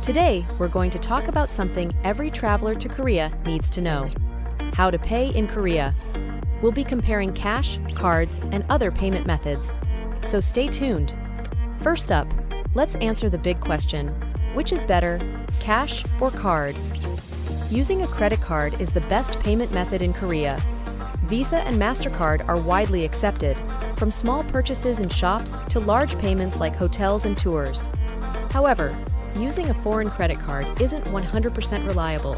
Today, we're going to talk about something every traveler to Korea needs to know: how to pay in Korea. We'll be comparing cash, cards, and other payment methods, so stay tuned. First up, let's answer the big question: which is better, cash or card? Using a credit card is the best payment method in Korea. Visa and MasterCard are widely accepted, from small purchases in shops to large payments like hotels and tours. However, using a foreign credit card isn't 100% reliable,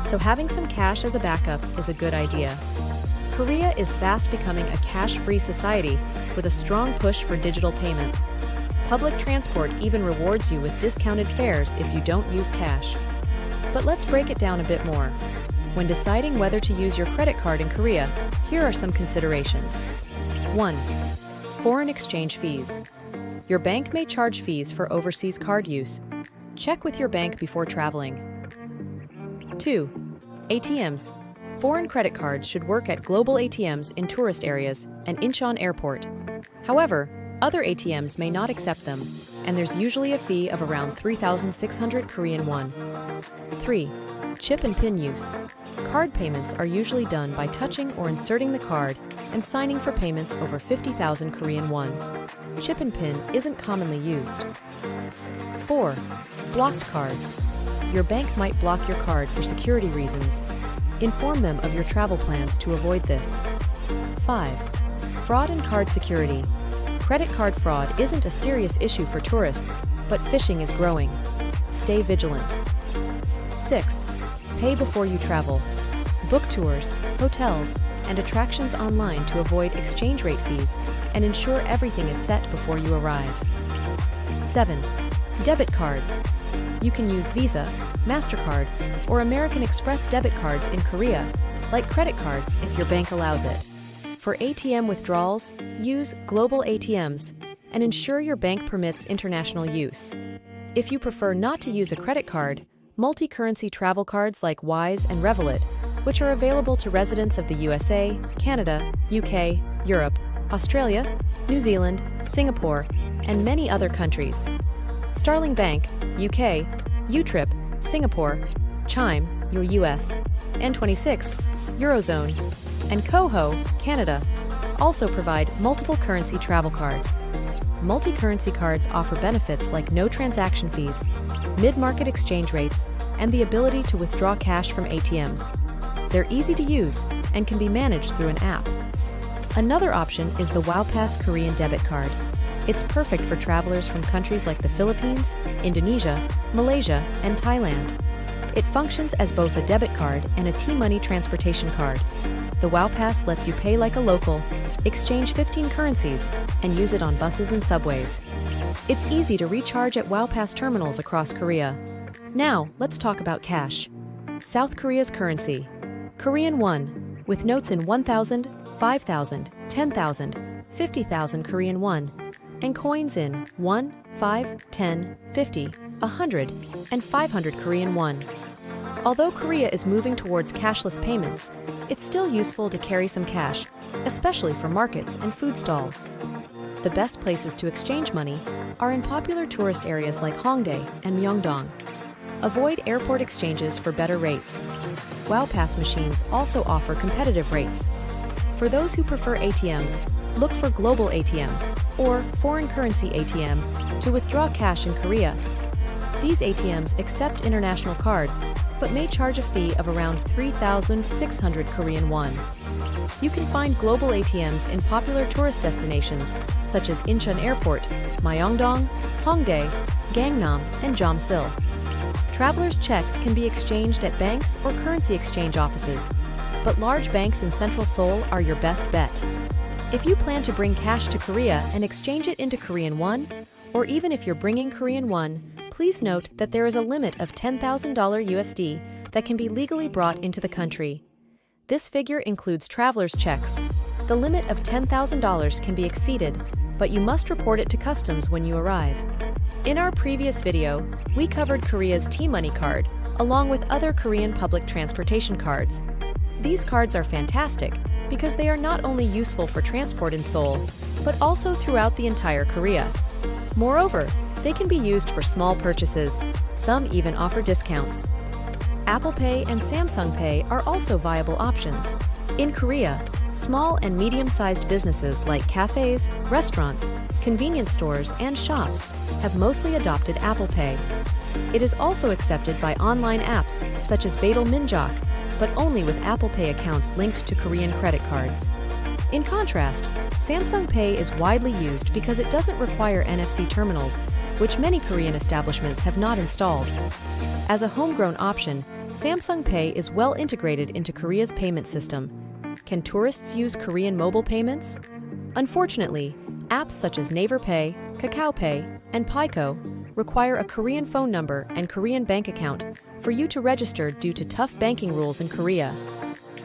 so having some cash as a backup is a good idea. Korea is fast becoming a cash-free society with a strong push for digital payments. Public transport even rewards you with discounted fares if you don't use cash. But let's break it down a bit more. When deciding whether to use your credit card in Korea, here are some considerations. 1. Foreign exchange fees. Your bank may charge fees for overseas card use. Check with your bank before traveling. 2. ATMs. Foreign credit cards should work at global ATMs in tourist areas and Incheon Airport. However, other ATMs may not accept them, and there's usually a fee of around 3,600 Korean won. 3. Chip and PIN use. Card payments are usually done by touching or inserting the card and signing for payments over 50,000 Korean won. Chip and PIN isn't commonly used. 4. Blocked cards. Your bank might block your card for security reasons. Inform them of your travel plans to avoid this. 5. Fraud and card security. Credit card fraud isn't a serious issue for tourists, but phishing is growing. Stay vigilant. 6. Pay before you travel. Book tours, hotels, and attractions online to avoid exchange rate fees and ensure everything is set before you arrive. 7. Debit cards. You can use Visa, MasterCard, or American Express debit cards in Korea, like credit cards if your bank allows it. For ATM withdrawals, use global ATMs and ensure your bank permits international use. If you prefer not to use a credit card, multi-currency travel cards like Wise and Revolut, which are available to residents of the USA, Canada, UK, Europe, Australia, New Zealand, Singapore, and many other countries. Starling Bank, UK, Utrip, Singapore, Chime, your US, N26, Eurozone, and Coho, Canada, also provide multiple currency travel cards. Multi-currency cards offer benefits like no transaction fees, mid-market exchange rates, and the ability to withdraw cash from ATMs. They're easy to use and can be managed through an app. Another option is the WOWPASS Korean debit card. It's perfect for travelers from countries like the Philippines, Indonesia, Malaysia, and Thailand. It functions as both a debit card and a T-money transportation card. The WOWPASS lets you pay like a local, exchange 15 currencies, and use it on buses and subways. It's easy to recharge at WOWPASS terminals across Korea. Now, let's talk about cash. South Korea's currency. Korean won, with notes in 1,000, 5,000, 10,000, 50,000 Korean won, and coins in 1, 5, 10, 50, 100, and 500 Korean won. Although Korea is moving towards cashless payments, it's still useful to carry some cash, especially for markets and food stalls. The best places to exchange money are in popular tourist areas like Hongdae and Myeongdong. Avoid airport exchanges for better rates. WOWPASS machines also offer competitive rates. For those who prefer ATMs, look for global ATMs or foreign currency ATM to withdraw cash in Korea. These ATMs accept international cards, but may charge a fee of around 3,600 Korean won. You can find global ATMs in popular tourist destinations such as Incheon Airport, Myeongdong, Hongdae, Gangnam, and Jeomsil. Travelers' checks can be exchanged at banks or currency exchange offices, but large banks in central Seoul are your best bet. If you plan to bring cash to Korea and exchange it into Korean won, or even if you're bringing Korean won, please note that there is a limit of $10,000 USD that can be legally brought into the country. This figure includes travelers' checks. The limit of $10,000 can be exceeded, but you must report it to customs when you arrive. In our previous video, we covered Korea's T-money card, along with other Korean public transportation cards. These cards are fantastic because they are not only useful for transport in Seoul, but also throughout the entire Korea. Moreover, They can be used for small purchases. Some even offer discounts. Apple Pay and Samsung Pay are also viable options. In Korea, small and medium-sized businesses like cafes, restaurants, convenience stores, and shops have mostly adopted Apple Pay. It is also accepted by online apps such as Badal Minjak, but only with Apple Pay accounts linked to Korean credit cards. In contrast, Samsung Pay is widely used because it doesn't require NFC terminals, which many Korean establishments have not installed. As a homegrown option, Samsung Pay is well integrated into Korea's payment system. Can tourists use Korean mobile payments? Unfortunately, apps such as Naver Pay, Kakao Pay, and Pico require a Korean phone number and Korean bank account for you to register due to tough banking rules in Korea.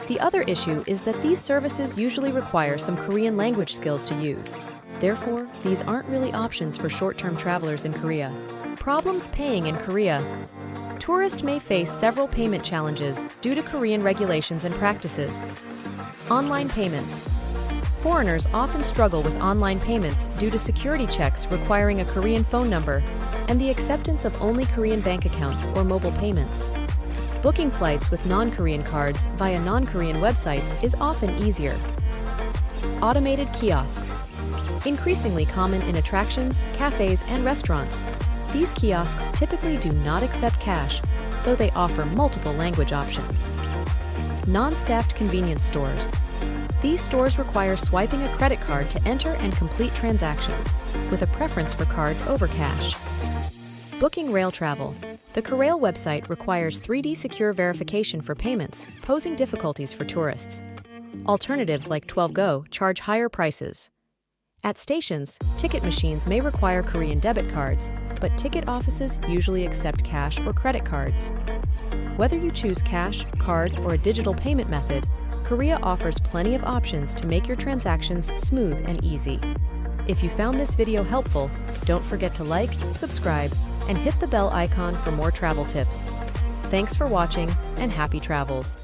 The other issue is that these services usually require some Korean language skills to use. Therefore, these aren't really options for short-term travelers in Korea. Problems paying in Korea. Tourists may face several payment challenges due to Korean regulations and practices. Online payments. Foreigners often struggle with online payments due to security checks requiring a Korean phone number and the acceptance of only Korean bank accounts or mobile payments. Booking flights with non-Korean cards via non-Korean websites is often easier. Automated kiosks. Increasingly common in attractions, cafes, and restaurants, these kiosks typically do not accept cash, though they offer multiple language options. Non-staffed convenience stores. These stores require swiping a credit card to enter and complete transactions, with a preference for cards over cash. Booking rail travel. The Korail website requires 3D secure verification for payments, posing difficulties for tourists. Alternatives like 12Go charge higher prices. At stations, ticket machines may require Korean debit cards, but ticket offices usually accept cash or credit cards. Whether you choose cash, card, or a digital payment method, Korea offers plenty of options to make your transactions smooth and easy. If you found this video helpful, don't forget to like, subscribe, and hit the bell icon for more travel tips. Thanks for watching, and happy travels!